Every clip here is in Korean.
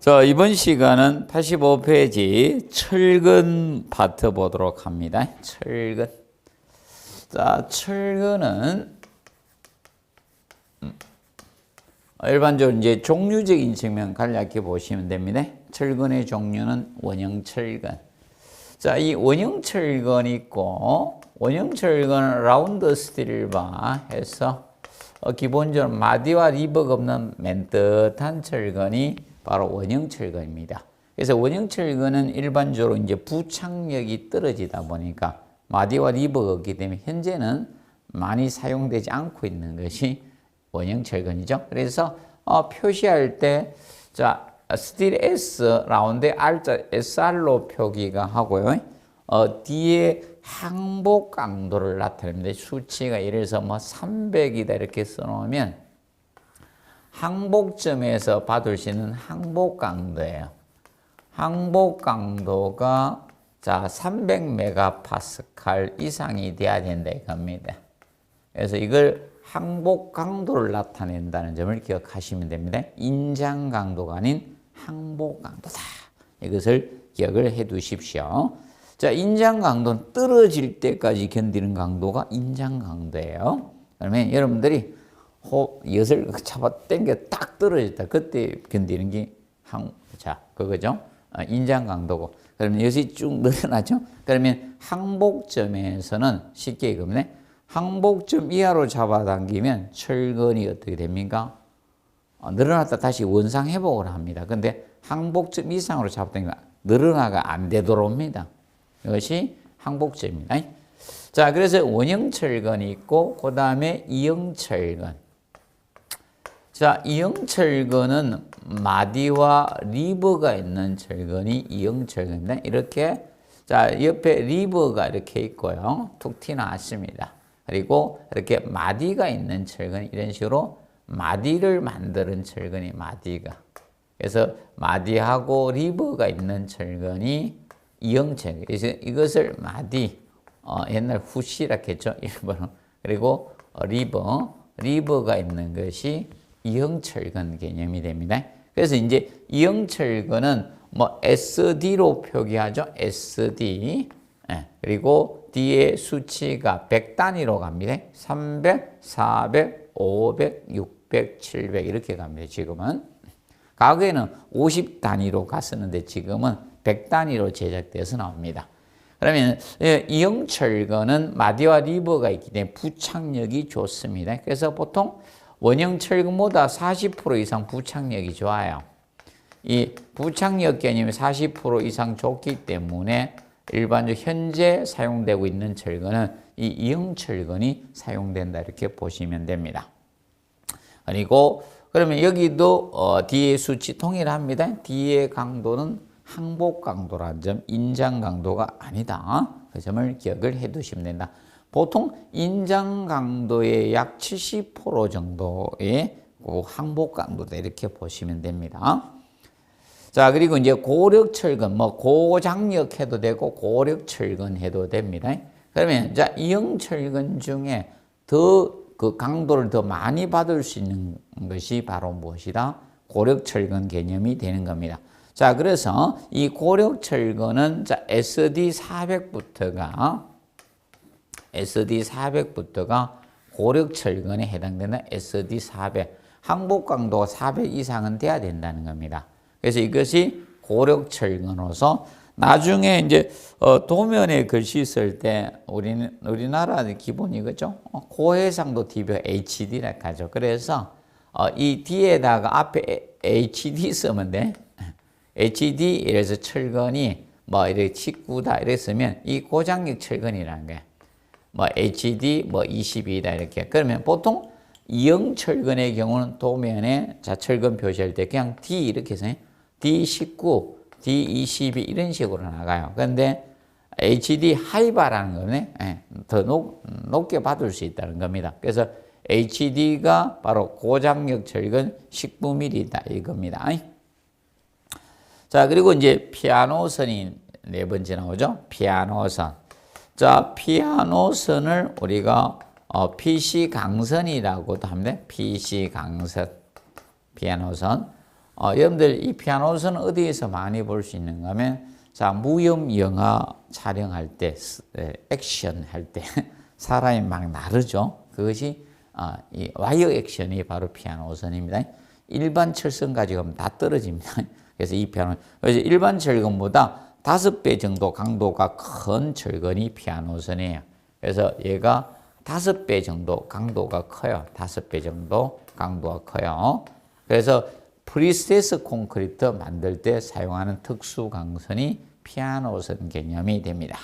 자, 이번 시간은 85페이지 철근 파트 보도록 합니다. 철근. 자, 철근은 일반적으로 이제 종류적인 측면 간략히 보시면 됩니다. 철근의 종류는 원형 철근. 자, 이 원형 철근이 있고, 원형 철근은 라운드 스틸바 해서 기본적으로 마디와 리버가 없는 맨뜻한 철근이 바로 원형 철근입니다. 그래서 원형 철근은 일반적으로 이제 부착력이 떨어지다 보니까 마디와 리버가 없기 때문에 현재는 많이 사용되지 않고 있는 것이 원형 철근이죠. 그래서 표시할 때, 자, 스틸 S, 라운드 R자 SR로 표기가 하고요. 뒤에 항복 강도를 나타냅니다. 수치가 예를 들어서 뭐 300이다 이렇게 써놓으면 항복점에서 받을 수 있는 항복 강도예요. 항복 강도가 자 300메가파스칼 이상이 돼야 된다 이겁니다. 그래서 이걸 항복 강도를 나타낸다는 점을 기억하시면 됩니다. 인장 강도가 아닌 항복 강도다. 이것을 기억을 해 두십시오. 자, 인장 강도는 떨어질 때까지 견디는 강도가 인장 강도예요. 그러면 여러분들이 엿을 잡아 당겨 딱 떨어졌다. 그때 견디는 게 그거죠. 인장 강도고. 그러면 엿이 쭉 늘어나죠. 그러면 항복점에서는 쉽게 이겁니다. 항복점 이하로 잡아당기면 철근이 어떻게 됩니까? 늘어났다 다시 원상 회복을 합니다. 근데 항복점 이상으로 잡아당기면 늘어나가 안 되도록 합니다. 이것이 항복점입니다. 자, 그래서 원형 철근이 있고, 그 다음에 이형 철근. 자, 이형 철근은 마디와 리버가 있는 철근이 이형 철근입니다. 이렇게, 자, 옆에 리버가 이렇게 있고요. 툭 튀어나왔습니다. 그리고 이렇게 마디가 있는 철근, 이런 식으로 마디를 만드는 철근이 마디가. 그래서 마디하고 리버가 있는 철근이 이형 철근. 그래서 이것을 마디, 옛날 후시라고 했죠. 일본어. 그리고 리버가 있는 것이 이형 철근 개념이 됩니다. 그래서 이제 이형 철근은 뭐 SD로 표기하죠. SD. 그리고 뒤에 수치가 100 단위로 갑니다. 300, 400, 500, 600, 700 이렇게 갑니다. 지금은. 과거에는 50 단위로 갔었는데 지금은 100 단위로 제작돼서 나옵니다. 그러면 이형 철근은 마디와 리버가 있기 때문에 부착력이 좋습니다. 그래서 보통 원형 철근보다 40% 이상 부착력이 좋아요. 이 부착력 개념이 40% 이상 좋기 때문에 일반적으로 현재 사용되고 있는 철근은 이 이형 철근이 사용된다 이렇게 보시면 됩니다. 그리고 그러면 여기도 뒤에 수치 동일합니다. 뒤에 강도는 항복 강도라는 점, 인장 강도가 아니다. 그 점을 기억을 해 두시면 된다. 보통 인장 강도의 약 70% 정도의 항복 강도다 이렇게 보시면 됩니다. 자, 그리고 이제 고력 철근, 뭐 고장력 해도 되고 고력 철근 해도 됩니다. 그러면 자, 이형 철근 중에 더 그 강도를 더 많이 받을 수 있는 것이 바로 무엇이다? 고력 철근 개념이 되는 겁니다. 자, 그래서 이 고력 철근은 자, SD400부터가 고력 철근에 해당되는 SD400. 항복 강도가 400 이상은 돼야 된다는 겁니다. 그래서 이것이 고력 철근으로서 나중에 이제 도면에 글씨 쓸 때 우리나라 기본이 이거죠. 고해상도 DB HD라고 하죠. 그래서 이 뒤에다가 앞에 HD 쓰면 돼. HD 이래서 철근이 뭐 이렇게 19다 이랬으면 이 고장력 철근이라는 거야. 뭐 HD 뭐 22다 이렇게. 그러면 보통 이형 철근의 경우는 도면에 자 철근 표시할 때 그냥 D 이렇게 해서 D19, D22 이런 식으로 나가요. 그런데 HD 하이바라는 거는 더 높게 받을 수 있다는 겁니다. 그래서 HD가 바로 고장력 철근 19mm다 이겁니다. 자, 그리고 이제 피아노선이 네 번째 나오죠. 피아노선. 자, 피아노선을 우리가 PC 강선이라고도 합니다. PC 강선. 피아노선. 여러분들 이 피아노선은 어디에서 많이 볼 수 있는가 하면, 자, 무협 영화 촬영할 때, 액션 할 때, 사람이 막 나르죠. 그것이, 이 와이어 액션이 바로 피아노선입니다. 일반 철선 가지고 하면 다 떨어집니다. 그래서 이 피아노, 그래서 일반 철근보다 5배 정도 강도가 큰 철근이 피아노선이에요. 그래서 얘가 5배 정도 강도가 커요. 5배 정도 강도가 커요. 그래서 프리스테스 콘크리트 만들 때 사용하는 특수 강선이 피아노선 개념이 됩니다.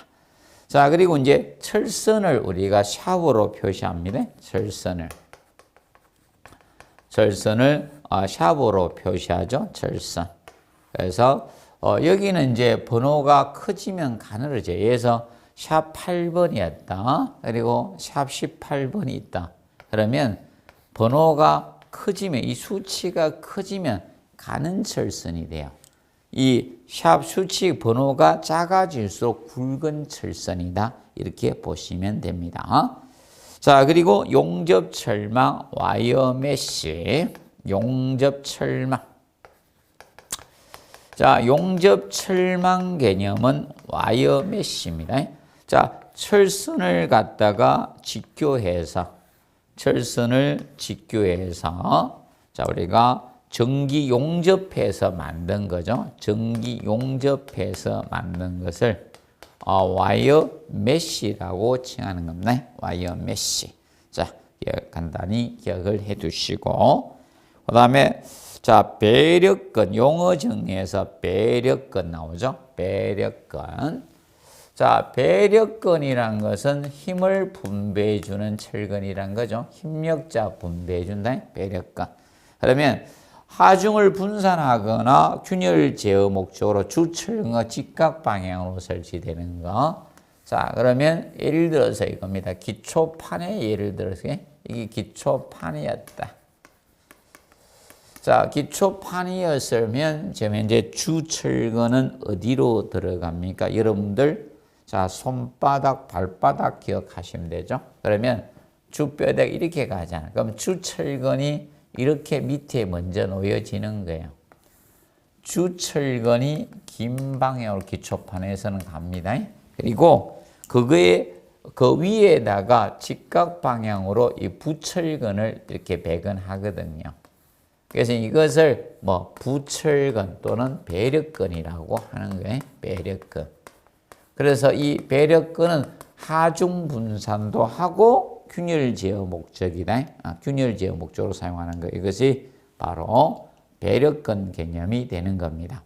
자, 그리고 이제 철선을 우리가 샤워로 표시합니다. 철선을 샤워로 표시하죠. 철선. 그래서 여기는 이제 번호가 커지면 가늘어져요. 그래서 샵 8번이었다. 그리고 샵 18번이 있다. 그러면 번호가 커지면, 이 수치가 커지면 가는 철선이 돼요. 이 샵 수치 번호가 작아질수록 굵은 철선이다. 이렇게 보시면 됩니다. 자, 그리고 용접철망, 와이어 메쉬, 용접철망. 자, 용접철망 개념은 와이어 메쉬입니다. 자, 철선을 갖다가 직교해서, 자, 우리가 전기 용접해서 만든 거죠. 전기 용접해서 만든 것을 와이어 메쉬라고 칭하는 겁니다. 와이어 메쉬. 자, 간단히 기억을 해 두시고, 그 다음에 자, 배력근, 용어 정리에서 배력근 나오죠. 배력근. 자, 배력근이란 것은 힘을 분배해 주는 철근이란 거죠. 힘력자 분배해 준다. 배력근. 그러면 하중을 분산하거나 균열 제어 목적으로 주철근과 직각 방향으로 설치되는 거. 자, 그러면 예를 들어서 이겁니다. 기초판에 예를 들어서 이게 기초판이었다. 자, 기초판이었으면 지금 이제 주철근은 어디로 들어갑니까? 여러분들, 자, 손바닥, 발바닥 기억하시면 되죠. 그러면 주뼈대가 이렇게 가잖아요. 그럼 주철근이 이렇게 밑에 먼저 놓여지는 거예요. 주철근이 긴 방향으로 기초판에서는 갑니다. 그리고 그거에 그 위에다가 직각 방향으로 이 부철근을 이렇게 배근하거든요. 그래서 이것을 뭐 부철근 또는 배력근이라고 하는 거예요. 배력근. 그래서 이 배력근은 하중 분산도 하고 균열 제어 목적이다. 균열 제어 목적으로 사용하는 거. 이것이 바로 배력근 개념이 되는 겁니다.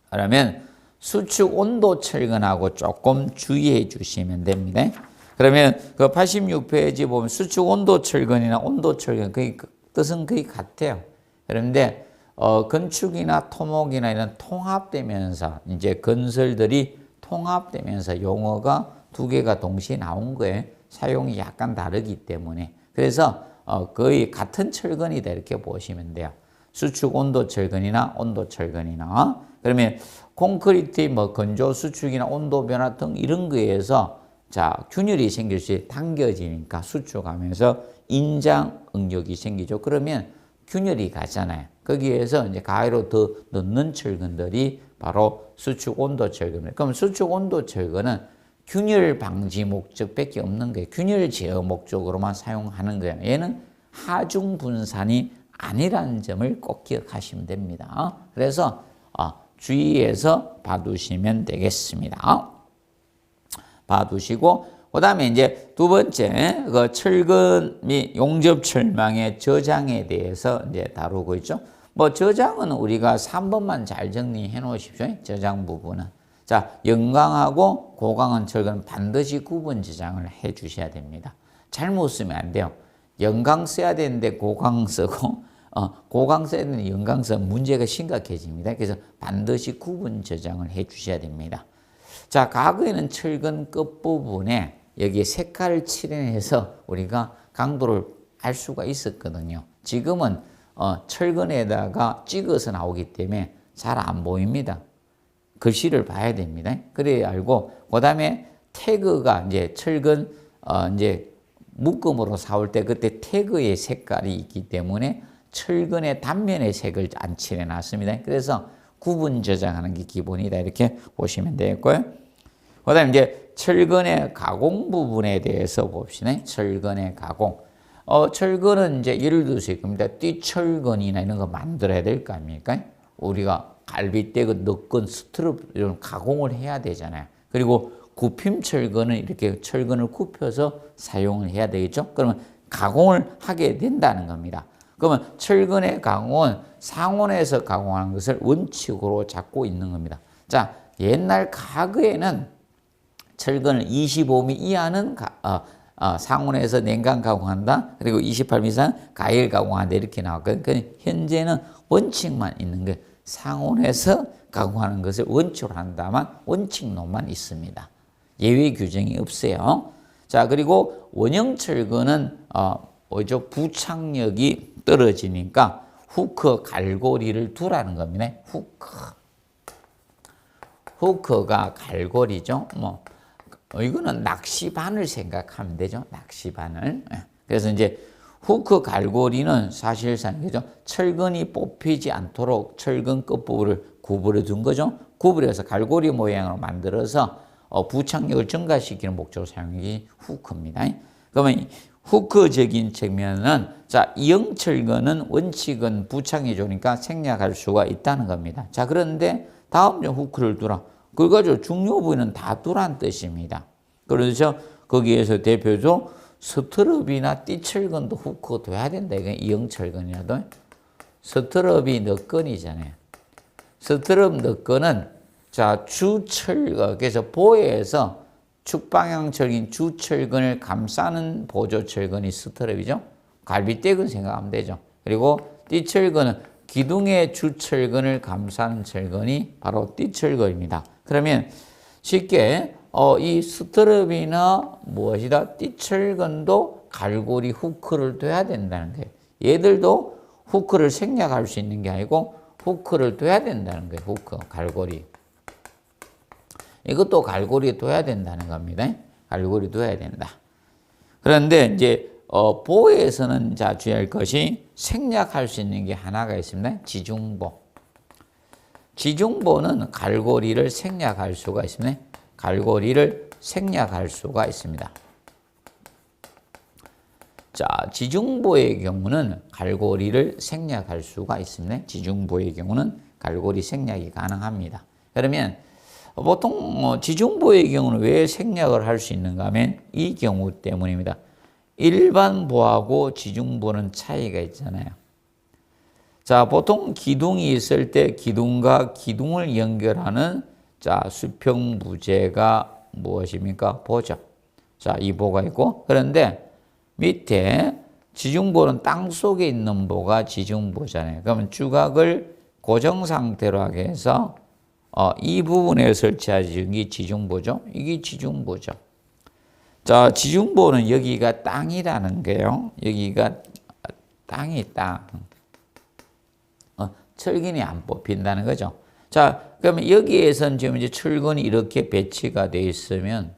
그러면 수축 온도 철근하고 조금 주의해 주시면 됩니다. 그러면 그 86페이지 보면 수축 온도 철근이나 온도 철근 그 뜻은 거의 같아요. 그런데 건축이나 토목이나 이런 통합되면서 이제 건설들이 통합되면서 용어가 두 개가 동시에 나온 거예요. 사용이 약간 다르기 때문에. 그래서 거의 같은 철근이다 이렇게 보시면 돼요. 수축 온도 철근이나 온도 철근이나. 그러면 콘크리트의 뭐 건조 수축이나 온도 변화 등 이런 거에서 자, 균열이 생길 수 당겨지니까 수축하면서 인장 응력이 생기죠. 그러면 균열이 가잖아요. 거기에서 이제 가위로 더 넣는 철근들이 바로 수축 온도 철근입니다. 그럼 수축 온도 철근은 균열 방지 목적밖에 없는 거예요. 균열 제어 목적으로만 사용하는 거예요. 얘는 하중 분산이 아니라는 점을 꼭 기억하시면 됩니다. 그래서 주의해서 봐두시면 되겠습니다. 봐두시고, 그 다음에 이제 두 번째, 그 철근 및 용접 철망의 저장에 대해서 이제 다루고 있죠. 뭐 저장은 우리가 3번만 잘 정리해 놓으십시오. 저장 부분은. 자, 영광하고 고강한 철근은 반드시 구분 저장을 해 주셔야 됩니다. 잘못 쓰면 안 돼요. 영광 써야 되는데 고강 쓰고, 고강 써야 되는데 영광 쓰면 문제가 심각해집니다. 그래서 반드시 구분 저장을 해 주셔야 됩니다. 자, 과거에는 철근 끝부분에 여기에 색깔을 칠해내서 우리가 강도를 알 수가 있었거든요. 지금은 철근에다가 찍어서 나오기 때문에 잘 안 보입니다. 글씨를 봐야 됩니다. 그래야 알고, 그 다음에 태그가 이제 철근, 이제 묶음으로 사올 때 그때 태그의 색깔이 있기 때문에 철근의 단면에 색을 안 칠해놨습니다. 그래서 구분 저장하는 게 기본이다 이렇게 보시면 되겠고요. 그다음 이제 철근의 가공 부분에 대해서 봅시다. 철근의 가공. 철근은 이제 예를 들어서 겁니다. 띠철근이나 이런 거 만들어야 될 거 아닙니까? 우리가 갈비뼈, 너건, 스트럽 이런 가공을 해야 되잖아요. 그리고 굽힘철근은 이렇게 철근을 굽혀서 사용을 해야 되겠죠. 그러면 가공을 하게 된다는 겁니다. 그러면 철근의 가공은 상온에서 가공하는 것을 원칙으로 잡고 있는 겁니다. 자, 옛날 가그에는 철근을 25mm 이하는 상온에서 냉각 가공한다. 그리고 28mm 이상 가열 가공한다. 이렇게 나왔거든요. 그러니까 현재는 원칙만 있는 게 상온에서 가공하는 것을 원칙으로 한다만 원칙론만 있습니다. 예외 규정이 없어요. 자, 그리고 원형 철근은 부착력이 떨어지니까 후크 갈고리를 두라는 겁니다. 후크가 갈고리죠. 이거는 낚시바늘 생각하면 되죠. 낚시바늘. 그래서 이제 후크 갈고리는 사실상 그죠? 철근이 뽑히지 않도록 철근 끝부분을 구부려 둔 거죠. 구부려서 갈고리 모양으로 만들어서 부착력을 증가시키는 목적으로 사용이 후크입니다. 그러면 후크적인 측면은 자, 이형 철근은 원칙은 부착해 주니까 생략할 수가 있다는 겁니다. 자, 그런데 다음 점 후크를 두라. 그걸 가지고 중요 부위는 다 두란 뜻입니다. 그래서 거기에서 대표적으로 스트럽이나 띠철근도 후크가 돼야 된다. 이게 이형철근이라도. 스트럽이 너건이잖아요. 스트럽 너건은 자, 주철근, 그래서 보에서 축방향철인 주철근을 감싸는 보조철근이 스트럽이죠. 갈비뼈근 생각하면 되죠. 그리고 띠철근은 기둥의 주철근을 감싸는 철근이 바로 띠철근입니다. 그러면 쉽게 이 스트럽이나 무엇이다 띠철근도 갈고리 후크를 둬야 된다는 거예요. 얘들도 후크를 생략할 수 있는 게 아니고 후크를 둬야 된다는 거예요. 후크, 갈고리. 이것도 갈고리에 둬야 된다는 겁니다. 갈고리 둬야 된다. 그런데 이제 보에서는 자 주의할 것이 생략할 수 있는 게 하나가 있습니다. 지중보. 지중보는 갈고리를 생략할 수가 있습니다. 갈고리를 생략할 수가 있습니다. 자, 지중보의 경우는 갈고리를 생략할 수가 있습니다. 지중보의 경우는 갈고리 생략이 가능합니다. 그러면 보통 지중보의 경우는 왜 생략을 할 수 있는가 하면 이 경우 때문입니다. 일반 보하고 지중보는 차이가 있잖아요. 자, 보통 기둥이 있을 때 기둥과 기둥을 연결하는 자, 수평 부재가 무엇입니까? 보죠. 자, 이 보가 있고 그런데 밑에 지중보는 땅 속에 있는 보가 지중보잖아요. 그러면 주각을 고정 상태로 하게 해서 이 부분에 설치하는 게 지중보죠. 이게 지중보죠. 자, 지중보는 여기가 땅이라는 거예요. 여기가 땅이 땅. 철근이 안 뽑힌다는 거죠. 자, 그러면 여기에선 지금 이제 철근이 이렇게 배치가 되어 있으면,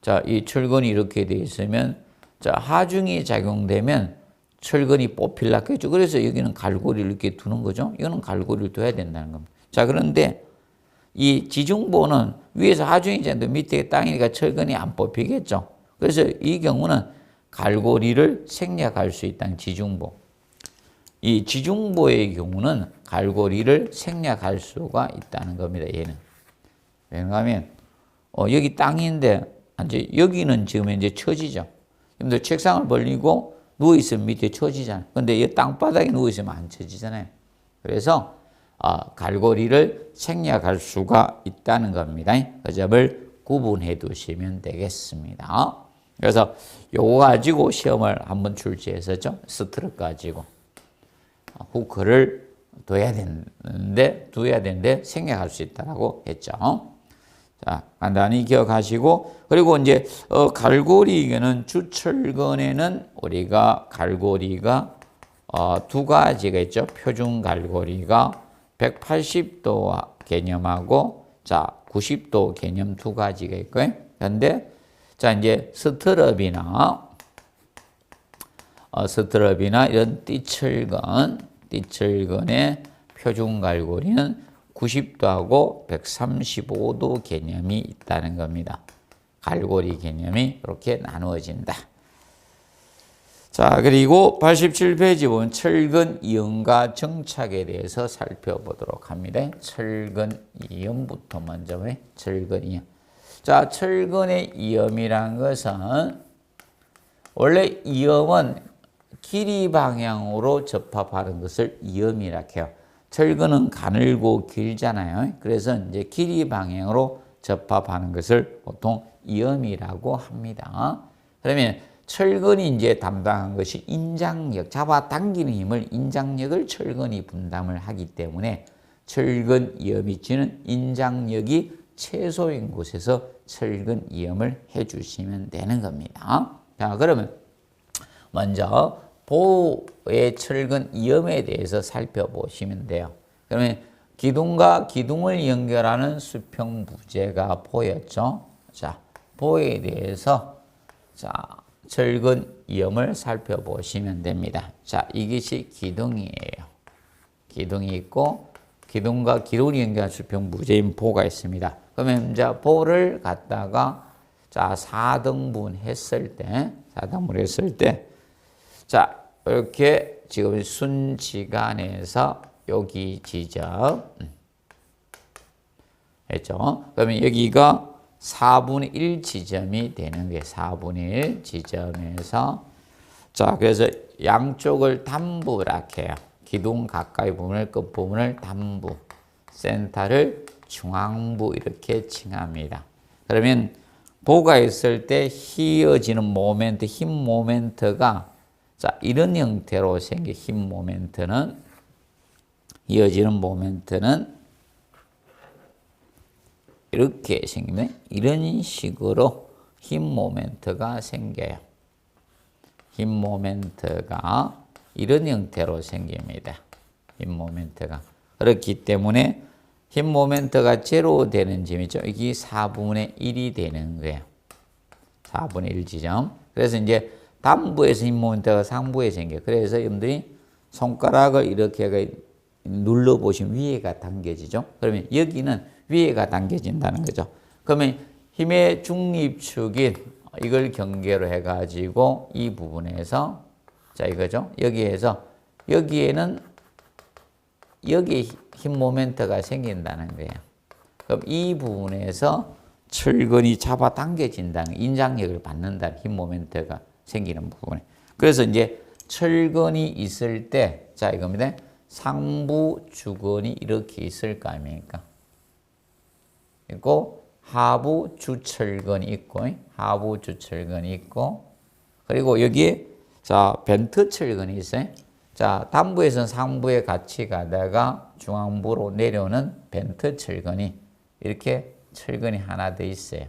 자, 이 철근이 이렇게 되어 있으면, 자, 하중이 작용되면 철근이 뽑힐라고 했죠. 그래서 여기는 갈고리를 이렇게 두는 거죠. 이거는 갈고리를 둬야 된다는 겁니다. 자, 그런데 이 지중보는 위에서 하중이 작용되면 밑에 땅이니까 철근이 안 뽑히겠죠. 그래서 이 경우는 갈고리를 생략할 수 있다는 지중보. 이 지중보의 경우는 갈고리를 생략할 수가 있다는 겁니다. 얘는. 왜냐하면 여기 땅인데 이제 여기는 지금 이제 처지죠. 근데 책상을 벌리고 누워 있으면 밑에 처지잖아요. 근데 이 땅바닥에 누워 있으면 안 처지잖아요. 그래서 갈고리를 생략할 수가 있다는 겁니다. 그 점을 구분해 두시면 되겠습니다. 그래서 요거 가지고 시험을 한번 출제했었죠. 스트럽 가지고. 후크를 둬야 되는데 생략할 수 있다라고 했죠. 자, 간단히 기억하시고, 그리고 이제 갈고리는 주철근에는 우리가 갈고리가 두 가지가 있죠. 표준 갈고리가 180도 개념하고 자 90도 개념 두 가지가 있고요. 그런데 자 이제 스트럽이나 스트럽이나 이런 띠철근의 표준 갈고리는 90도하고 135도 개념이 있다는 겁니다. 갈고리 개념이 이렇게 나누어진다. 자, 그리고 87페이지 보면 철근 이음과 정착에 대해서 살펴보도록 합니다. 철근 이음부터 먼저 해. 철근 이음. 자, 철근의 이음이란 것은 원래 이음은 길이 방향으로 접합하는 것을 이음이라 해요. 철근은 가늘고 길잖아요. 그래서 이제 길이 방향으로 접합하는 것을 보통 이음이라고 합니다. 그러면 철근이 이제 담당한 것이 인장력, 잡아당기는 힘을 인장력을 철근이 분담을 하기 때문에 철근 이음이 지는 인장력이 최소인 곳에서 철근 이음을 해주시면 되는 겁니다. 자, 그러면 먼저 보의 철근 이음에 대해서 살펴보시면 돼요. 그러면 기둥과 기둥을 연결하는 수평 부재가 보였죠. 자, 보에 대해서 자, 철근 이음을 살펴보시면 됩니다. 자, 이것이 기둥이에요. 기둥이 있고 기둥과 기둥을 연결한 수평 부재인 보가 있습니다. 그러면 이제 보를 갖다가 자, 4등분 했을 때 자, 이렇게 지금 순지간에서 여기 지점 했죠. 그러면 여기가 4분의 1 지점이 되는 게 4분의 1 지점에서 자, 그래서 양쪽을 담부라 해요. 기둥 가까이 부분을 끝부분을 담부, 센터를 중앙부 이렇게 칭합니다. 그러면 보가 있을 때 휘어지는 모멘트, 힘 모멘트가 자, 이런 형태로 생긴 힘 모멘트는 이어지는 모멘트는 이렇게 생기면 이런 식으로 힘 모멘트가 생겨요. 힘 모멘트가 이런 형태로 생깁니다. 힘 모멘트가. 그렇기 때문에 힘 모멘트가 제로 되는 점이죠. 이게 4분의 1이 되는 거예요. 4분의 1 지점. 그래서 이제 담부에서 힘 모멘트가 상부에 생겨요. 그래서 여러분들이 손가락을 이렇게 눌러보시면 위에가 당겨지죠. 그러면 여기는 위에가 당겨진다는 거죠. 그러면 힘의 중립축인 이걸 경계로 해가지고 이 부분에서 자, 이거죠. 여기에서 여기에는 여기 힘 모멘트가 생긴다는 거예요. 그럼 이 부분에서 철근이 잡아당겨진다는 인장력을 받는다는 힘 모멘트가 생기는 부분에. 그래서 이제 철근이 있을 때, 자, 이겁니다. 상부 주근이 이렇게 있을 거 아닙니까? 있고, 하부 주철근이 있고, 하부 주철근이 있고, 그리고 여기에, 자, 벤트 철근이 있어요. 자, 담부에서는 상부에 같이 가다가 중앙부로 내려오는 벤트 철근이 이렇게 철근이 하나 더 있어요.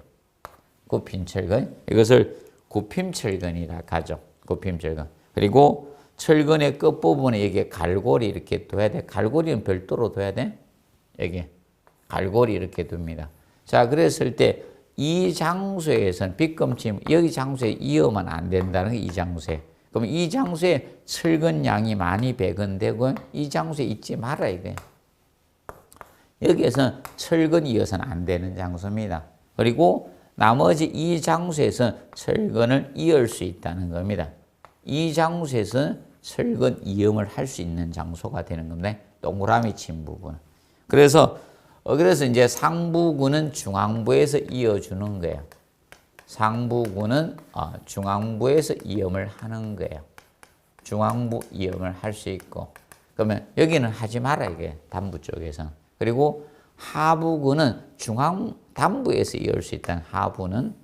굽힌 철근. 이것을 굽힘 철근이라 하죠. 굽힘 철근. 그리고 철근의 끝부분에 여기에 갈고리 이렇게 둬야 돼. 갈고리는 별도로 둬야 돼. 여기 갈고리 이렇게 둡니다. 자, 그랬을 때 이 장소에서는 빗금치 여기 장소에 이으면 안 된다는 게 이 장소에. 그럼 이 장소에 철근 양이 많이 배건되고 이 장소에 있지 말아야 돼. 여기에서는 철근이 이어서는 안 되는 장소입니다. 그리고 나머지 이 장소에서는 철근을 이을 수 있다는 겁니다. 이 장소에서는 철근 이음을 할 수 있는 장소가 되는 겁니다. 동그라미 친 부분. 그래서 이제 상부구는 중앙부에서 이어주는 거예요. 상부구는 중앙부에서 이음을 하는 거예요. 중앙부 이음을 할 수 있고. 그러면 여기는 하지 마라 이게 담부 쪽에서는. 그리고 하부구는 담부에서 이을 수 있다는 하부는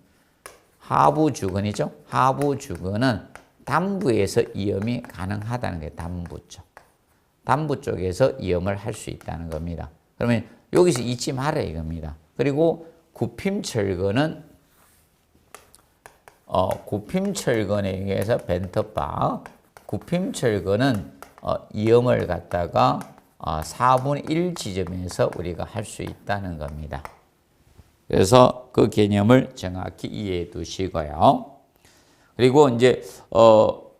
하부주근이죠. 하부주근은 담부에서 이음이 가능하다는 게 담부 쪽. 담부 쪽에서 이음을 할 수 있다는 겁니다. 그러면 여기서 잊지 마라 이겁니다. 그리고 굽힘철근은 굽힘철근에 의해서 벤트바 굽힘철근은 이음을 갖다가 4분의 1 지점에서 우리가 할 수 있다는 겁니다. 그래서 그 개념을 정확히 이해해 두시고요. 그리고 이제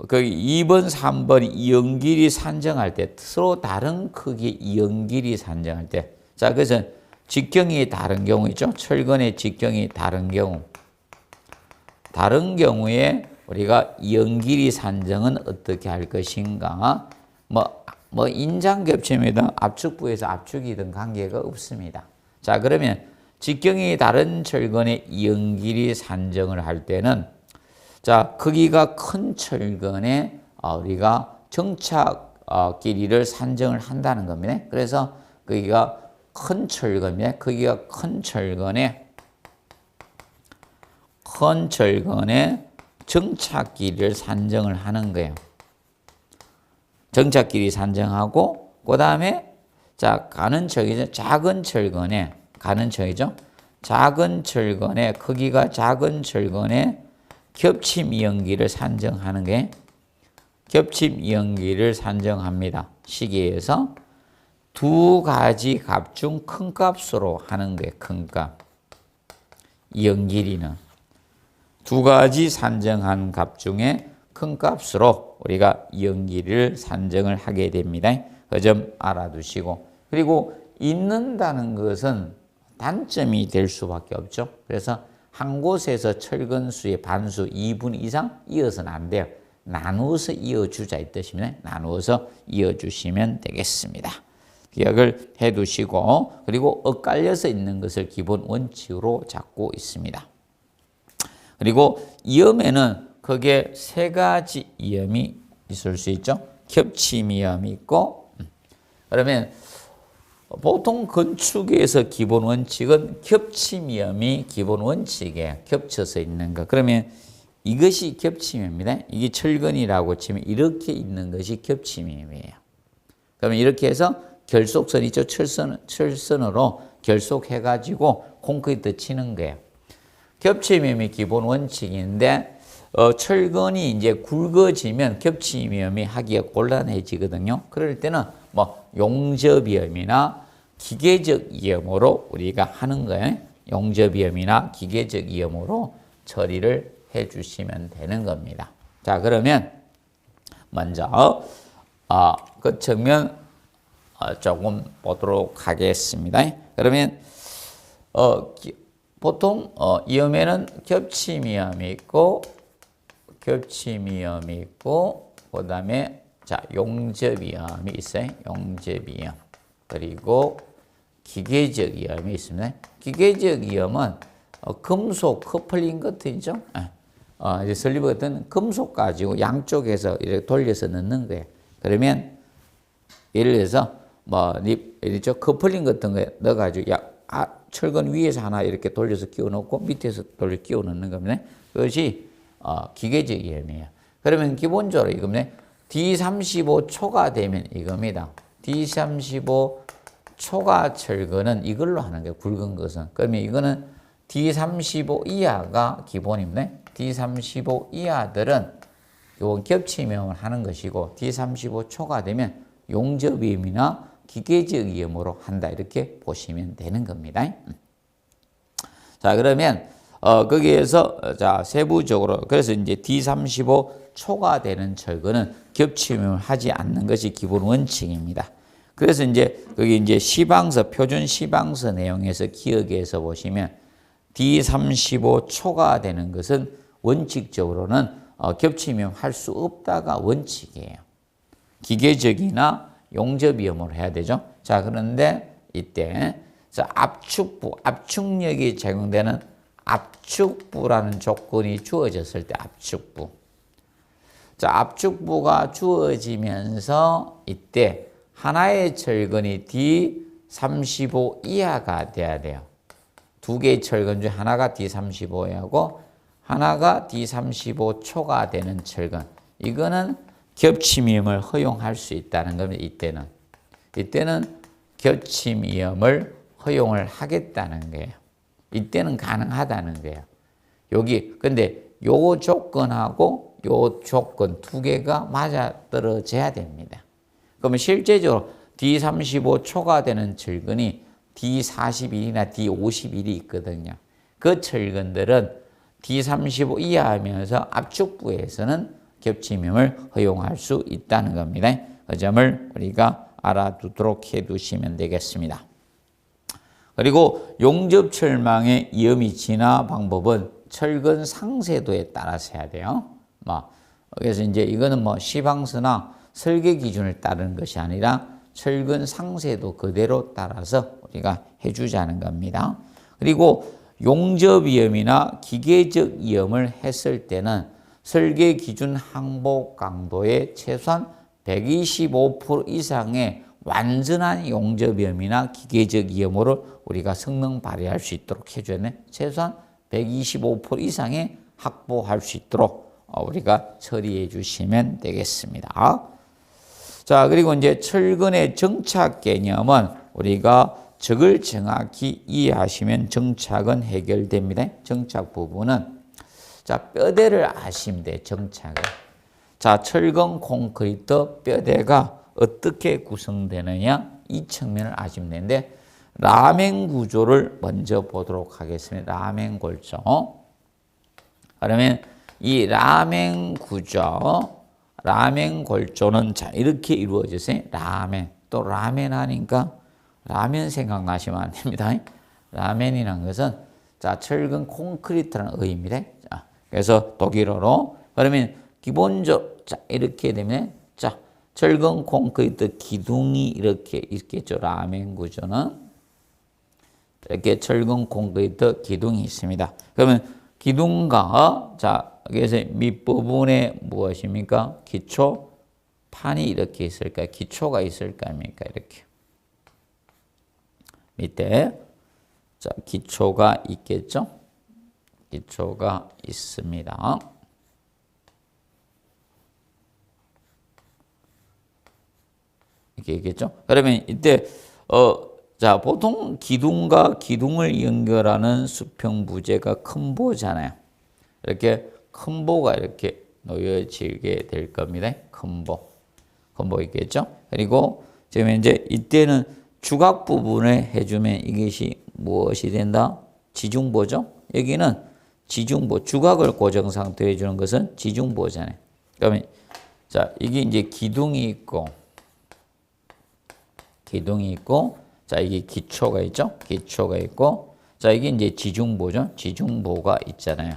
그 2번, 3번 이연길이 산정할 때 서로 다른 크기의 이연길이 산정할 때, 자 그래서 직경이 다른 경우 있죠. 철근의 직경이 다른 경우에 우리가 이연길이 산정은 어떻게 할 것인가? 뭐 인장 겹침이든 압축부에서 압축이든 관계가 없습니다. 자 그러면 직경이 다른 철근의 이연길이 산정을 할 때는, 자 크기가 큰 철근에 우리가 정착 길이를 산정을 한다는 겁니다. 그래서 크기가 큰 철근에 정착 길이를 산정을 하는 거예요. 정착 길이 산정하고, 그 다음에 자 가는 척이죠. 작은 철근에 크기가 작은 철근에 겹침 이연기를 산정하는 게 겹침 이연기를 산정합니다. 시계에서 두 가지 값 중 큰 값으로 하는 거예요. 큰 값. 이연 길이는 두 가지 산정한 값 중에 큰 값으로 우리가 이연 길이를 산정을 하게 됩니다. 그 점 알아두시고, 그리고 잇는다는 것은 단점이 될 수밖에 없죠. 그래서 한 곳에서 철근수의 반수 2분 이상 이어서는 안 돼요. 나누어서 이어주자 이 뜻입니다. 나누어서 이어주시면 되겠습니다. 기억을 해두시고, 그리고 엇갈려서 있는 것을 기본 원칙으로 잡고 있습니다. 그리고 이음에는 크게 세 가지 이음이 있을 수 있죠. 겹침 이음이 있고, 그러면 보통 건축에서 기본 원칙은 겹침 이음이 기본 원칙이에요. 겹쳐서 있는 거. 그러면 이것이 겹침입니다. 이게 철근이라고 치면 이렇게 있는 것이 겹침이에요. 그러면 이렇게 해서 결속선 있죠. 철선으로 결속해가지고 콘크리트 치는 거예요. 겹침임이 기본 원칙인데, 철근이 이제 굵어지면 겹침임이 하기가 곤란해지거든요. 그럴 때는 뭐 용접이음이나 기계적 이음으로 우리가 하는 거예요. 용접이음이나 기계적 이음으로 처리를 해주시면 되는 겁니다. 자, 그러면 먼저 그 측면 조금 보도록 하겠습니다. 그러면 보통 이음에는 겹침이음이 있고 그다음에 자 용접이음이 있어요. 용접이음. 그리고 기계적 이음이 있습니다. 기계적 이음은 금속 커플링 같은죠. 이제 슬리브 같은 금속 가지고 양쪽에서 이렇게 돌려서 넣는 거예요. 그러면 예를 들어서 이렇죠 커플링 같은 거 넣어가지고 철근 위에서 하나 이렇게 돌려서 끼워 넣고 밑에서 돌려 끼워 넣는 겁니다. 그것이 기계적 이음이에요. 그러면 기본적으로 이겁니다. D35초가 되면 이겁니다. D35초가 철근은 이걸로 하는 거예요. 굵은 것은. 그러면 이거는 D35 이하가 기본입니다. D35 이하들은 이건 겹치면을 하는 것이고, D35초가 되면 용접이음이나 기계적 이음으로 한다, 이렇게 보시면 되는 겁니다. 자, 그러면 거기에서 자 세부적으로, 그래서 이제 D35초가 되는 철근은 겹침을 하지 않는 것이 기본 원칙입니다. 그래서 이제 거기 이제 시방서, 표준 시방서 내용에서 기억해서 보시면 D35초가 되는 것은 원칙적으로는 겹치면 할 수 없다가 원칙이에요. 기계적이나 용접이음으로 해야 되죠. 자, 그런데 이때 압축부, 압축력이 제공되는 압축부라는 조건이 주어졌을 때 압축부. 자, 압축부가 주어지면서 이때 하나의 철근이 D35 이하가 돼야 돼요. 두 개의 철근 중 하나가 D35하고 하나가 D35초가 되는 철근. 이거는 겹침이음을 허용할 수 있다는 겁니다. 이때는 겹침이음을 허용을 하겠다는 거예요. 이때는 가능하다는 거예요. 여기 근데 요 조건하고 요 조건 두 개가 맞아떨어져야 됩니다. 그러면 실제적으로 D35초가 되는 철근이 D41이나 D51이 있거든요. 그 철근들은 D35 이하하면서 압축부에서는 겹침임을 허용할 수 있다는 겁니다. 그 점을 우리가 알아두도록 해두시면 되겠습니다. 그리고 용접철망의 이음이 진화 방법은 철근 상세도에 따라서 해야 돼요. 그래서 이제 이거는 시방서나 설계 기준을 따르는 것이 아니라 철근 상세도 그대로 따라서 우리가 해주자는 겁니다. 그리고 용접 이음이나 기계적 이음을 했을 때는 설계 기준 항복 강도의 최소한 125% 이상의 완전한 용접 이음이나 기계적 이음으로 우리가 성능 발휘할 수 있도록 해줘야 돼. 최소한 125% 이상의 확보할 수 있도록 우리가 처리해 주시면 되겠습니다. 자, 그리고 이제 철근의 정착 개념은 우리가 적을 정확히 이해하시면 정착은 해결됩니다. 정착 부분은 자, 뼈대를 아시면 돼. 정착을. 자, 철근 콘크리트 뼈대가 어떻게 구성되느냐 이 측면을 아시면 되는데 라멘 구조를 먼저 보도록 하겠습니다. 라멘 골조. 그러면 이 라멘 구조, 라멘 골조는 자 이렇게 이루어졌어요. 라멘. 또 라멘 하니까 라면 생각나시면 안 됩니다. 라멘이라는 것은 자 철근 콘크리트라는 의미입니다. 자, 그래서 독일어로 그러면 기본적으로 자 이렇게 되면 자 철근 콘크리트 기둥이 이렇게 있겠죠. 라멘 구조는 이렇게 철근 콘크리트 기둥이 있습니다. 그러면 기둥과 자 그래서 밑부분에 무엇입니까? 기초판이 이렇게 있을까? 기초가 있을 거 아닙니까? 이렇게 밑에 자 기초가 있겠죠? 기초가 있습니다. 이렇게 있겠죠? 그러면 이때 자 보통 기둥과 기둥을 연결하는 수평 부재가 큰 보잖아요. 이렇게 큰 보가 이렇게 놓여지게 될 겁니다. 큰 보 있겠죠? 그리고 지금 이제 이때는 주각 부분을 해주면 이것이 무엇이 된다? 지중보죠. 여기는 지중보, 주각을 고정 상태로 해주는 것은 지중보잖아요. 그러면 자 이게 이제 기둥이 있고 자 이게 기초가 있죠. 기초가 있고 자 이게 이제 지중보죠. 지중보가 있잖아요.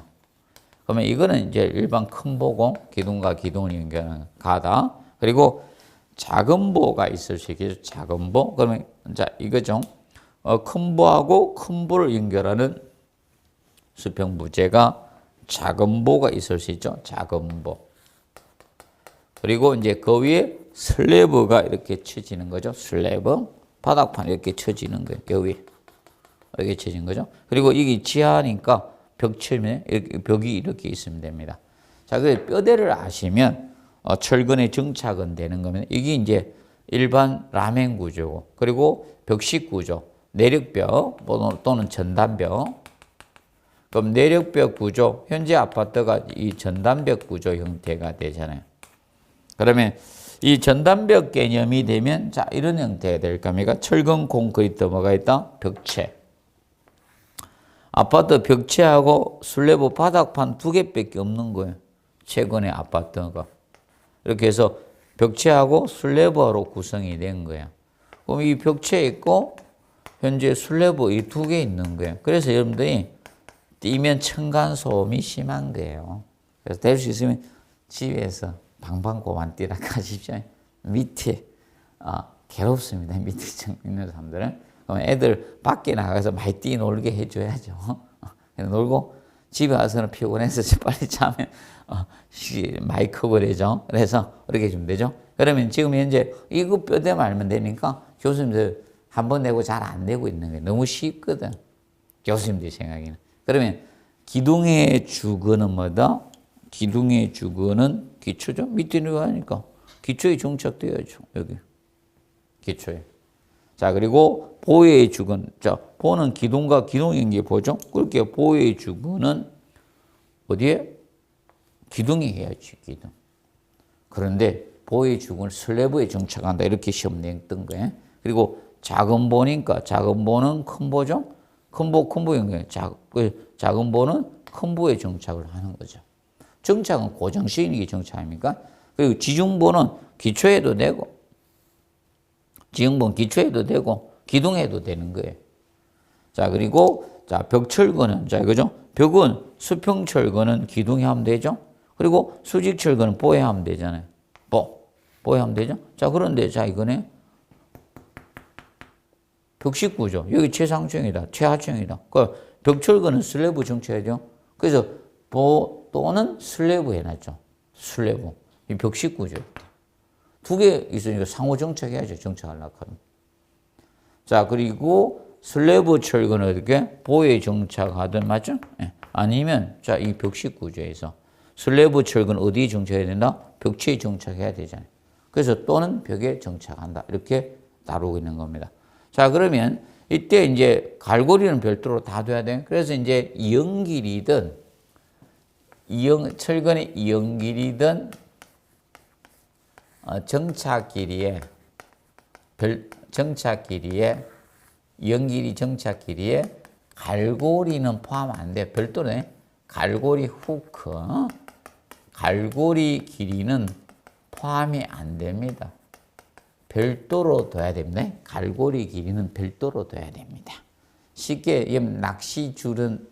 그러면 이거는 이제 일반 큰 보고 기둥과 기둥을 연결하는 가다. 그리고 작은 보가 있을 수 있겠죠. 작은 보. 그러면 자 이거죠. 큰 보하고 큰 보를 연결하는 수평 부재가 작은 보가 있을 수 있죠. 작은 보. 그리고 이제 그 위에 슬래브가 이렇게 쳐지는 거죠. 슬래브. 바닥판 이렇게 쳐지는 거예요. 그 위에. 이렇게 쳐지는 거죠. 그리고 이게 지하니까 벽 치면 벽이 이렇게 있으면 됩니다. 자, 그래서 뼈대를 아시면 철근의 정착은 되는 겁니다. 이게 이제 일반 라멘 구조고, 그리고 벽식 구조, 내력벽 또는 전단벽. 그럼 내력벽 구조, 현재 아파트가 이 전단벽 구조 형태가 되잖아요. 그러면 이 전단벽 개념이 되면 자 이런 형태가 될 겁니다. 철근 콘크리트 뭐가 있다? 벽체. 아파트 벽체하고 슬래브 바닥판 두 개밖에 없는 거예요. 최근에 아파트가. 이렇게 해서 벽체하고 슬래브로 구성이 된 거예요. 그럼 이 벽체 있고 현재 슬래브 이 두 개 있는 거예요. 그래서 여러분들이 뛰면 층간소음이 심한 거예요. 그래서 될 수 있으면 집에서 방방고만 뛰라 하십시오. 밑에 괴롭습니다. 밑에 있는 사람들은. 그럼 애들 밖에 나가서 많이 뛰놀게 해줘야죠. 놀고 집에 와서는 피곤해서 빨리 자면 많이 커버리죠. 그래서 그렇게 해주면 되죠. 그러면 지금 현재 이거 뼈대만 알면 되니까 교수님들 한 번 내고 잘 안 되고 있는 거예요. 너무 쉽거든. 교수님들 생각에는. 그러면 기둥의 주거는 뭐다? 기둥의 주거는 기초죠. 밑에 내려가니까 기초에 정착되어야죠. 여기 기초에. 자 그리고 보의 주거는 자 보는 기둥과 기둥 연계 보죠. 그렇게 보의 주거는 어디에? 기둥이 해야지 기둥. 그런데 보의 주거는 슬래브에 정착한다 이렇게 시험 냈던 거예요. 그리고 작은 보니까 작은 보는 큰 보죠. 큰 보 연계. 작은 보는 큰 보에 정착을 하는 거죠. 정착은 고정시키는 게 정착 아닙니까? 그리고 지중보는 기초해도 되고, 지중보는 기초해도 되고, 기둥해도 되는 거예요. 자, 그리고, 자, 벽철거는, 자, 이거죠? 벽은 수평철거는 기둥에 하면 되죠? 그리고 수직철거는 보에 하면 되잖아요. 보에 하면 되죠? 자, 그런데, 자, 이거네. 벽식구죠. 여기 최상층이다. 최하층이다. 그 벽철거는 슬래브 정착해야죠. 그래서 보 또는 슬래브 해놨죠. 슬래브. 이 벽식구죠. 두 개 있으니까 상호 정착해야죠. 정착하려고 하면. 자, 그리고 슬래브 철거는 어떻게? 보에 정착하든, 맞죠? 예. 아니면, 자, 이 벽식구조에서 슬래브 철거는 어디에 정착해야 된다? 벽체에 정착해야 되잖아요. 그래서 또는 벽에 정착한다. 이렇게 다루고 있는 겁니다. 자, 그러면 이때 이제 갈고리는 별도로 다 돼야 돼요. 그래서 이제 이연길이든, 철근의 이연길이든, 이연길이 정착길이에 갈고리는 포함 안 돼. 별도네. 갈고리 후크, 갈고리 길이는 포함이 안 됩니다. 별도로 둬야 됩니다. 갈고리 길이는 별도로 둬야 됩니다. 쉽게 낚시줄은,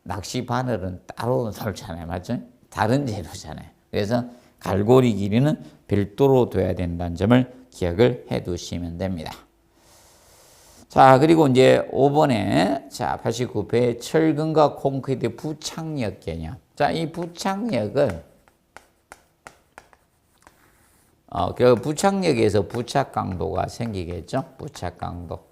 낚시 바늘은 따로 놓잖아요. 맞죠? 다른 재료잖아요. 그래서 갈고리 길이는 별도로 둬야 된다는 점을 기억을 해 두시면 됩니다. 자, 그리고 이제 5번에, 자, 89페이지 철근과 콘크리트 부착력 개념. 자, 이 부착력은, 그 부착력에서 부착 강도가 생기겠죠? 부착 강도.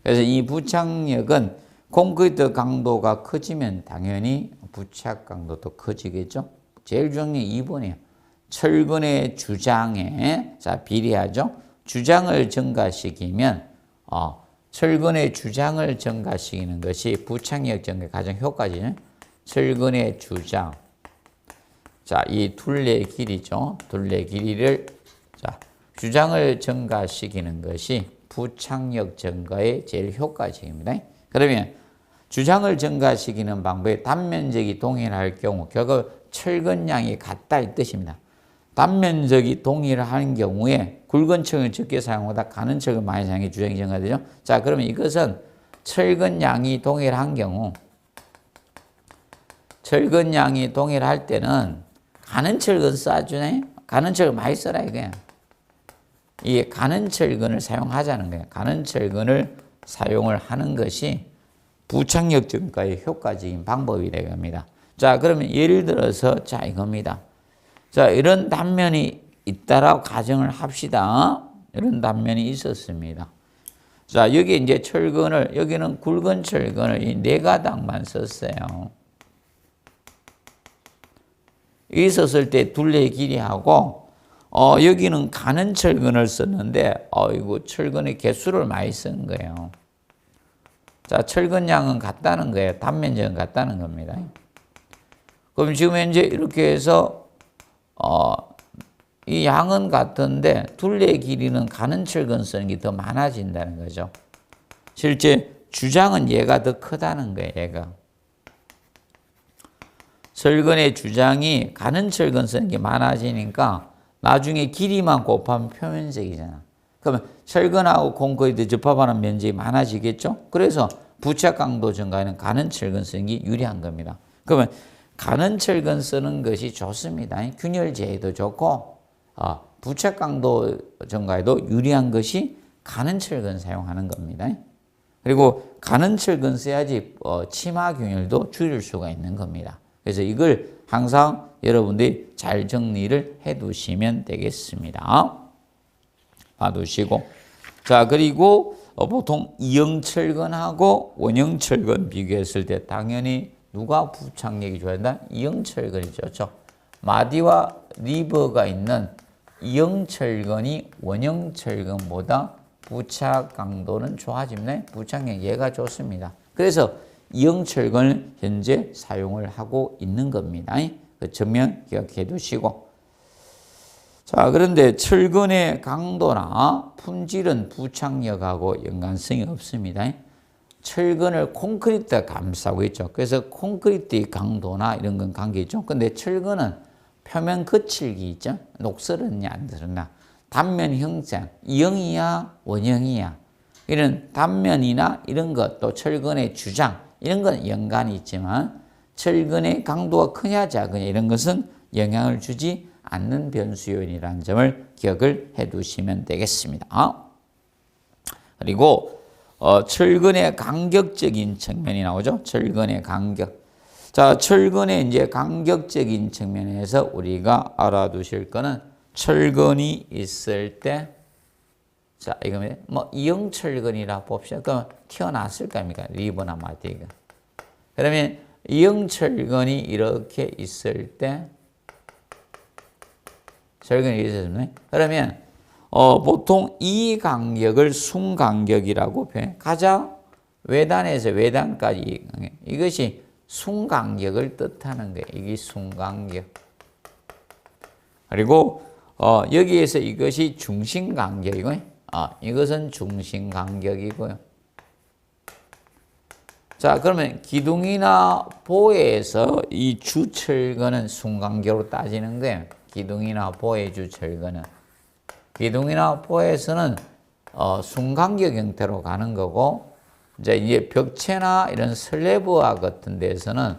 그래서 이 부착력은 콘크리트 강도가 커지면 당연히 부착 강도도 커지겠죠? 제일 중요한 게 2번이에요. 철근의 주장에, 자, 비례하죠? 주장을 증가시키면, 철근의 주장을 증가시키는 것이 부착력 증가에 가장 효과지죠. 철근의 주장. 자, 이 둘레 길이죠. 둘레 길이를, 자, 주장을 증가시키는 것이 부착력 증가에 제일 효과적입니다. 그러면 주장을 증가시키는 방법에 단면적이 동일할 경우, 결국 철근량이 같다 이 뜻입니다. 단면적이 동일한 경우에 굵은 철을 적게 사용하다 가는 철을 많이 사용해 주장이 증가되죠. 자, 그러면 이것은 철근량이 동일한 경우, 철근량이 동일할 때는 가는 철근 써주네. 가는 철근 많이 써라 이거야. 이 가는 철근을 사용하자는 거예요. 가는 철근을 사용을 하는 것이 부착력 증가의 효과적인 방법이 되겁니다. 자, 그러면 예를 들어서, 자, 이겁니다. 자, 이런 단면이 있다라고 가정을 합시다. 이런 단면이 있었습니다. 자, 여기 이제 철근을, 여기는 굵은 철근을 이 4가닥만 썼어요. 있었을 때 둘레 길이하고, 여기는 가는 철근을 썼는데, 이거 철근의 개수를 많이 쓴 거예요. 자, 철근량은 같다는 거예요. 단면적은 같다는 겁니다. 그럼 지금 현재 이렇게 해서, 이 양은 같은데 둘레 길이는 가는 철근 쓰는 게 더 많아진다는 거죠. 실제 주장은 얘가 더 크다는 거예요. 얘가. 철근의 주장이 가는 철근 쓰는 게 많아지니까 나중에 길이만 곱하면 표면적이잖아. 그러면 철근하고 콘크리트 접합하는 면적이 많아지겠죠? 그래서 부착 강도 증가에는 가는 철근 쓰는 게 유리한 겁니다. 그러면 가는 철근 쓰는 것이 좋습니다. 균열 제해도 좋고, 부착 강도 증가에도 유리한 것이 가는 철근 사용하는 겁니다. 그리고 가는 철근 써야지 치마 균열도 줄일 수가 있는 겁니다. 그래서 이걸 항상 여러분들이 잘 정리를 해 두시면 되겠습니다. 봐두시고. 자, 그리고 보통 이형철근하고 원형철근 비교했을 때 당연히 누가 부착력이 좋아야 된다? 이형철근이죠. 그렇죠? 마디와 리버가 있는 이형철근이 원형철근보다 부착 강도는 좋아집니다. 부착력 얘가 좋습니다. 그래서 이형철근을 현재 사용을 하고 있는 겁니다. 그 측면 기억해 두시고. 자, 그런데 철근의 강도나 품질은 부착력하고 연관성이 없습니다. 철근을 콘크리트가 감싸고 있죠. 그래서 콘크리트의 강도나 이런 건 관계 있죠. 근데 철근은 표면 거칠기 있죠. 녹슬었냐 안 들었나. 단면 형상, 이형이야 원형이야. 이런 단면이나 이런 것, 또 철근의 주장 이런 건 연관이 있지만 철근의 강도가 크냐 작으냐 이런 것은 영향을 주지 않는 변수 요인이라는 점을 기억을 해 두시면 되겠습니다. 그리고 철근의 간격적인 측면이 나오죠. 철근의 간격. 자, 철근의 이제 간격적인 측면에서 우리가 알아두실 거는 철근이 있을 때, 자, 이거 뭐 이형철근이라 봅시다. 그럼 튀어나왔을 거 아닙니까? 리버나 마디가. 그러면 이형철근이 이렇게 있을 때, 철근이 있었네. 그러면 보통 이 간격을 순간격이라고 표현해. 가장 외단에서 외단까지 이것이 순간격을 뜻하는 거예요. 이게 순간격. 그리고 여기에서 이것이 중심간격이고, 이것은 중심간격이고요. 자, 그러면 기둥이나 보에서 이 주철근은 순간격으로 따지는 거예요. 기둥이나 보의 주철근은. 기둥이나 보에서는 순간격 형태로 가는 거고, 이제 벽체나 이런 슬래브와 같은 데서는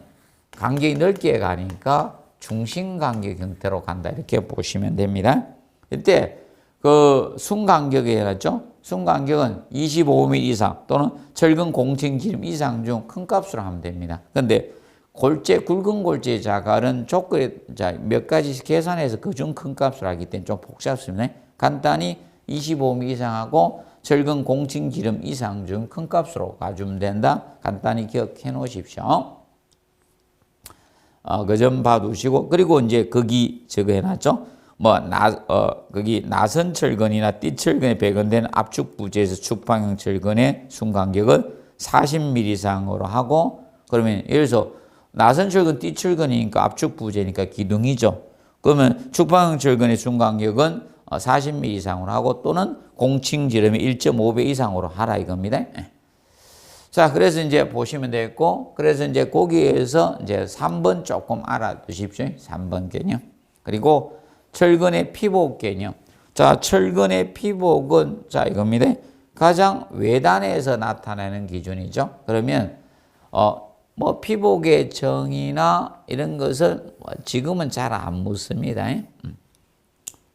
간격이 넓게 가니까 중심 간격 형태로 간다. 이렇게 보시면 됩니다. 이때 그 순간격이 해놨죠. 순간격은 25mm 이상 또는 철근 공칭 기름 이상 중 큰 값으로 하면 됩니다. 그런데 골재, 굵은 골재 자갈은 조건이 몇 가지 계산해서 그중 큰 값으로 하기 때문에 좀 복잡습니다. 간단히 25mm 이상하고 철근 공칭 기름 이상 중 큰 값으로 가주면 된다. 간단히 기억해 놓으십시오. 그 점 봐두시고, 그리고 이제 거기 저거 해놨죠. 거기 나선 철근이나 띠철근에 배건된 압축 부재에서 축방형 철근의 순간격을 40mm 이상으로 하고, 그러면 예를 들어서 나선 철근, 띠철근이니까 압축 부재니까 기둥이죠. 그러면 축방형 철근의 순간격은 40mm 이상으로 하고 또는 공칭 지름의 1.5배 이상으로 하라 이겁니다. 자, 그래서 이제 보시면 되겠고, 그래서 이제 거기에서 이제 3번 조금 알아두십시오. 3번 개념. 그리고 철근의 피복 개념. 자, 철근의 피복은 자, 이겁니다. 가장 외단에서 나타나는 기준이죠. 그러면 뭐 피복의 정의나 이런 것은 지금은 잘 안 묻습니다.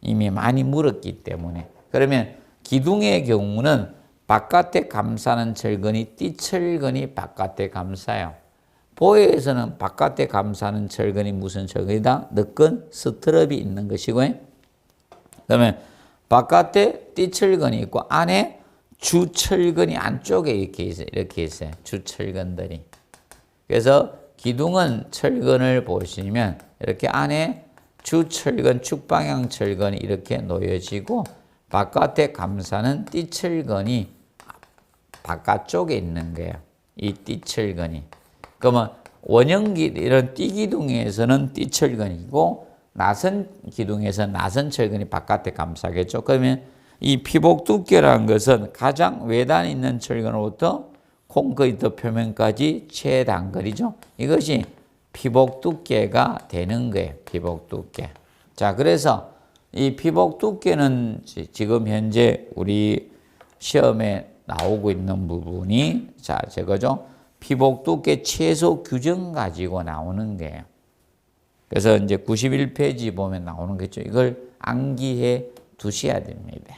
이미 많이 물었기 때문에. 그러면 기둥의 경우는 바깥에 감싸는 철근이 띠철근이 바깥에 감싸요. 보에서는 바깥에 감싸는 철근이 무슨 철근이다? 너끈 스트럽이 있는 것이고요. 그러면 바깥에 띠철근이 있고 안에 주철근이 안쪽에 이렇게 있어요. 주철근들이. 그래서 기둥은 철근을 보시면 이렇게 안에 주철근, 축방향 철근이 이렇게 놓여지고 바깥에 감싸는 띠철근이 바깥쪽에 있는 거예요. 이 띠철근이. 그러면 원형기 이런 띠기둥에서는 띠철근이고 나선 기둥에서는 나선 철근이 바깥에 감싸겠죠. 그러면 이 피복 두께라는 것은 가장 외단에 있는 철근으로부터 콘크리트 표면까지 최단거리죠. 이것이 피복 두께가 되는 거예요. 피복 두께. 자, 그래서 이 피복 두께는 지금 현재 우리 시험에 나오고 있는 부분이 자, 저거죠. 피복 두께 최소 규정 가지고 나오는 거예요. 그래서 이제 91페이지 보면 나오는 거죠. 이걸 암기해 두셔야 됩니다.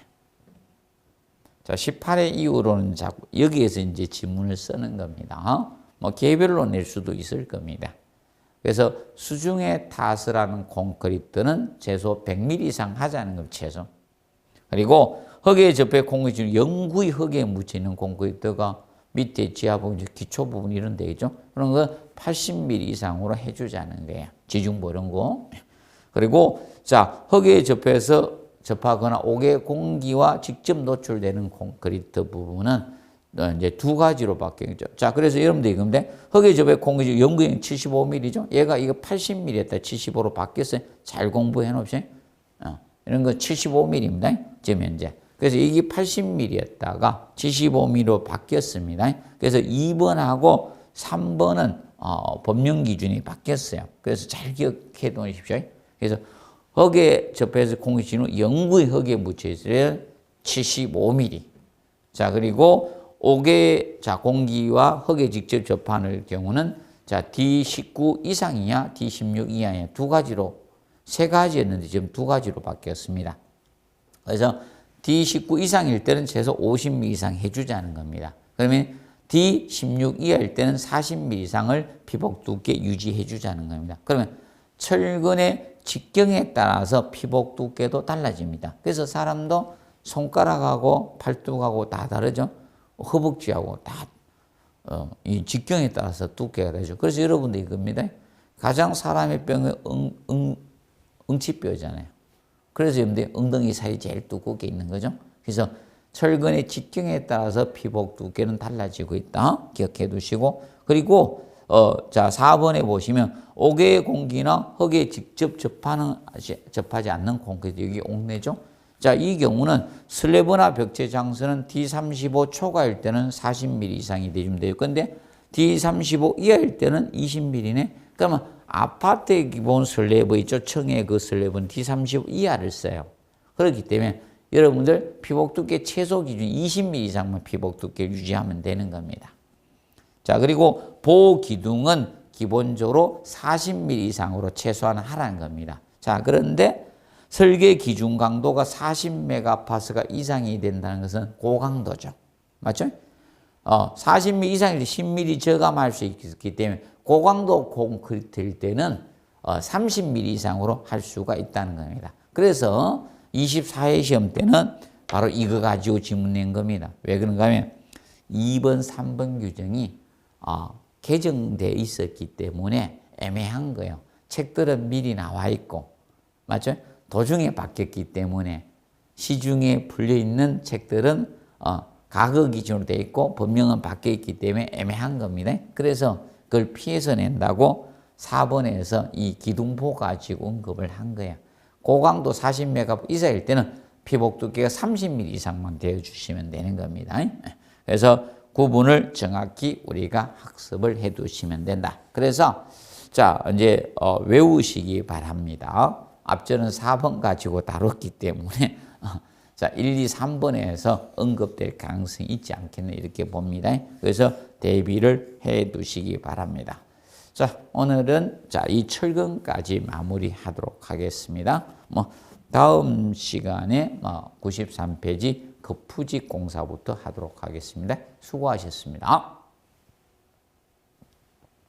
자, 18회 이후로는 자꾸 여기에서 이제 지문을 쓰는 겁니다. 뭐 개별로 낼 수도 있을 겁니다. 그래서 수중에 타설하는 콘크리트는 최소 100mm 이상 하자는 것 최소. 그리고 흙에 접해 콘크리트 영구히 흙에 묻혀 있는 콘크리트가 밑에 지하 부분, 기초 부분 이런 데 있죠. 그런 거 80mm 이상으로 해주자는 거예요. 지중부 이런 거. 그리고 자, 흙에 접하거나 옥의 공기와 직접 노출되는 콘크리트 부분은 이제 두 가지로 바뀌죠. 자, 그래서 여러분들 이건데 흙에 접해 콘크리트 영구형 75mm죠. 얘가 이거 80mm였다 75로 바뀌었어요. 잘 공부해 놓으세요. 이런 거 75mm입니다. 지금 현재. 그래서 이게 80mm였다가 75mm로 바뀌었습니다. 그래서 2번하고 3번은 법령 기준이 바뀌었어요. 그래서 잘 기억해 놓으십시오. 그래서 흙에 접해서 공기진후 영구히 흙에 묻혀 있어야 75mm. 자, 그리고 옥에 공기와 흙에 직접 접하는 경우는 D19 이상이냐 D16 이하냐 두 가지로 세 가지였는데 지금 두 가지로 바뀌었습니다. 그래서 D19 이상일 때는 최소 50mm 이상 해주자는 겁니다. 그러면 D16 이하일 때는 40mm 이상을 피복 두께 유지해 주자는 겁니다. 그러면 철근의 직경에 따라서 피복 두께도 달라집니다. 그래서 사람도 손가락하고 팔뚝하고 다 다르죠. 허벅지하고 다 이 직경에 따라서 두께가 되죠. 그래서 여러분들 이겁니다. 가장 사람의 뼈는 응치뼈잖아요. 그래서 여러분들 엉덩이 사이 제일 두껍게 있는 거죠. 그래서 철근의 직경에 따라서 피복 두께는 달라지고 있다. 기억해 두시고, 그리고 4번에 보시면 옥의 공기나 흙에 직접 접하지 않는 콘크리트, 여기 옥내죠. 자, 이 경우는 슬래브나 벽체 장수는 D35 초과일 때는 40mm 이상이 되면 돼요. 근데 D35 이하일 때는 20mm네. 그러면 아파트의 기본 슬래브 있죠. 층의 그 슬래브는 D35 이하를 써요. 그렇기 때문에 여러분들 피복 두께 최소 기준 20mm 이상만 피복 두께 유지하면 되는 겁니다. 자, 그리고 보호 기둥은 기본적으로 40mm 이상으로 최소한 하라는 겁니다. 자, 그런데 설계 기준 강도가 40메가파스칼 이상이 된다는 것은 고강도죠. 맞죠? 40mm 이상일 때 10mm 저감할 수 있기 때문에 고강도 콘크리트일 때는 30mm 이상으로 할 수가 있다는 겁니다. 그래서 24회 시험 때는 바로 이거 가지고 지문 낸 겁니다. 왜 그런가 하면 2번, 3번 규정이 개정돼 있었기 때문에 애매한 거예요. 책들은 미리 나와 있고, 맞죠? 도중에 바뀌었기 때문에 시중에 풀려있는 책들은 과거 기준으로 되어 있고 법령은 바뀌어 있기 때문에 애매한 겁니다. 그래서 그걸 피해서 낸다고 4번에서 이 기둥보 가지고 언급을 한 거예요. 고강도 40메가 이상일 때는 피복 두께가 30mm 이상만 되어주시면 되는 겁니다. 그래서 구분을 정확히 우리가 학습을 해 두시면 된다. 그래서 자, 이제 외우시기 바랍니다. 앞전은 4번 가지고 다뤘기 때문에 자, 1, 2, 3번에서 언급될 가능성이 있지 않겠나 이렇게 봅니다. 그래서 대비를 해 두시기 바랍니다. 자, 오늘은 이 철근까지 마무리하도록 하겠습니다. 다음 시간에 93페이지 거푸집 공사부터 하도록 하겠습니다. 수고하셨습니다.